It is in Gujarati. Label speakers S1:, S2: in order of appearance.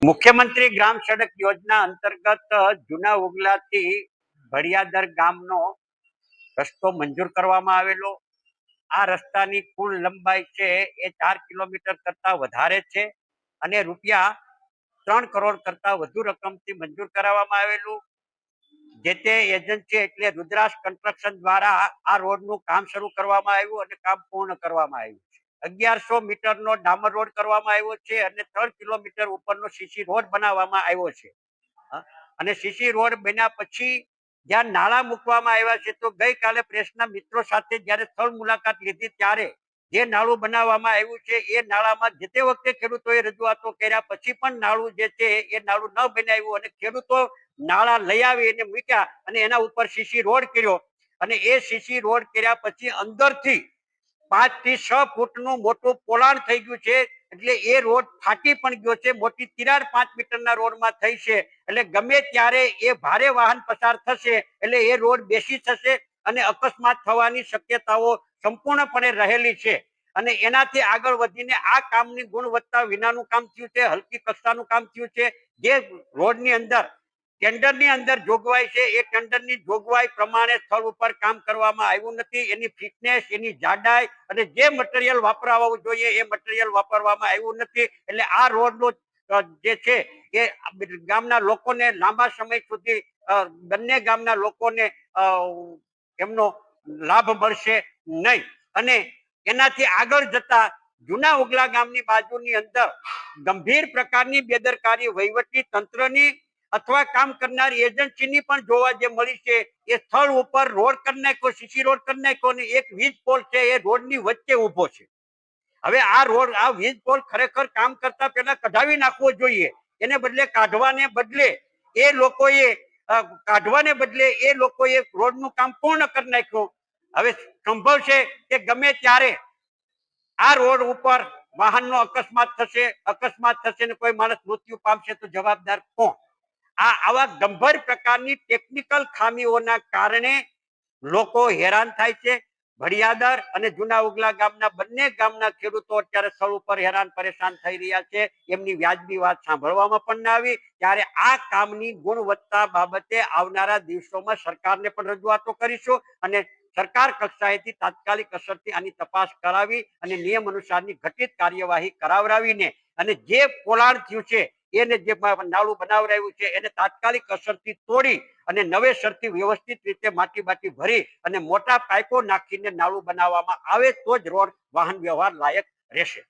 S1: મુખ્યમંત્રી ગ્રામ સડક યોજના અંતર્ગત જૂના ઉગલાથી ભડિયાદર ગામનો રસ્તો મંજૂર કરવામાં આવેલો. આ રસ્તાની કુલ લંબાઈ છે એ 4 કિલોમીટર કરતા વધારે છે અને ₹3 કરોડ કરતા વધુ રકમથી મંજૂર કરાવવામાં આવેલું. જે તે એજન્સી એટલે રુદ્રાસ કન્સ્ટ્રક્શન દ્વારા આ રોડનું કામ શરૂ કરવામાં આવ્યું અને કામ પૂર્ણ કરવામાં આવ્યું છે. 1100 મીટરનો ડામર રોડ કરવામાં આવ્યો છે અને 3 કિલોમીટર ઉપરનો સીસી રોડ બનાવવામાં આવ્યો છે. અને સીસી રોડ બન્યા પછી જ્યાં નાળા મૂકવામાં આવ્યા છે, તો ગઈકાલે પ્રેસના મિત્રો સાથે જ્યારે સ્થળ મુલાકાત લીધી ત્યારે જે નાળું બનાવવામાં આવ્યું છે એ નાળામાં જે તે વખતે ખેડૂતોએ રજૂઆતો કર્યા પછી પણ નાળું જે છે એ નાળું ન બનાવ્યું અને ખેડૂતો નાળા લઈ આવી અને મૂક્યા અને એના ઉપર સીસી રોડ કર્યો. અને એ સીસી રોડ કર્યા પછી અંદરથી 5 થી 6 ફૂટનું મોટું પોલાણ થઈ ગયું છે. એટલે એ રોડ ફાટી પણ ગયો છે. મોટી તિરાડ 5 મીટરના રોડમાં થઈ છે. એટલે ગમે ત્યારે એ ભારે વાહન પસાર થશે એટલે એ રોડ બેસી થશે અને અકસ્માત થવાની શક્યતાઓ સંપૂર્ણપણે રહેલી છે. અને એનાથી આગળ વધીને આ કામની ગુણવત્તા વિનાનું કામ થયું છે, હલકી કક્ષાનું કામ થયું છે. જે રોડની અંદર ટેન્ડરની અંદર જોગવાઈ છે એ ટેન્ડરની જોગવાઈ પ્રમાણે સ્થળ ઉપર કામ કરવામાં આવ્યું નથી. એની ફિટનેસ, એની જાડાઈ અને જે મટીરિયલ વાપરવું જોઈએ એ મટીરિયલ વાપરવામાં આવ્યું નથી. એટલે આ રોડનો જે છે એ ગામના લોકોને લાંબા સમય સુધી બંને ગામના લોકોને એમનો લાભ મળશે નહીં. અને એનાથી આગળ જતા જૂના ઉગલા ગામની બાજુની અંદર ગંભીર પ્રકારની બેદરકારી વહીવટી તંત્રની અથવા કામ કરનાર એજન્સીની પણ જોવા જે મળી છે. એ સ્થળ ઉપર રોડ કરી નાખ્યો, સીસી રોડ કરી નાખ્યો અને એક વીજ પોલ છે એ રોડની વચ્ચે ઉભો છે. હવે આ વીજ પોલ ખરેખર કામ કરતા પહેલા કઢાવી નાખવો જોઈએ. એને બદલે કાઢવાને બદલે એ લોકોએ રોડનું કામ પૂર્ણ કરી નાખ્યું. હવે સંભવ છે કે ગમે ત્યારે આ રોડ ઉપર વાહનનો અકસ્માત થશે ને કોઈ માણસ મૃત્યુ પામશે તો જવાબદાર કોણ? આવા ગંભીર પ્રકારની ટેકનિકલ ખામીઓના કારણે લોકો હેરાન થાય છે. ભડિયાદર અને જૂના ઉગલા ગામના બંને ગામના ખેડૂતો અત્યારે સ્થળ ઉપર હેરાન પરેશાન થઈ રહ્યા છે. એમની વ્યાજબી વાત સાંભળવામાં પણ ના આવી. ત્યારે આ કામની ગુણવત્તા બાબતે આવનારા દિવસોમાં સરકારને પણ રજૂઆતો કરીશું અને સરકાર કક્ષાએથી તાત્કાલિક અસરથી આની તપાસ કરાવી અને નિયમ અનુસારની ઘટિત કાર્યવાહી કરાવરાવીને અને જે પોલાણ થયું છે એને જે નાળું બનાવરાયું છે એને તાત્કાલિક અસરથી તોડી અને નવેસરથી વ્યવસ્થિત રીતે માટી ભરી અને મોટા પાઇપો નાખીને નાળું બનાવવામાં આવે તો જ રોડ વાહન વ્યવહાર લાયક રહેશે.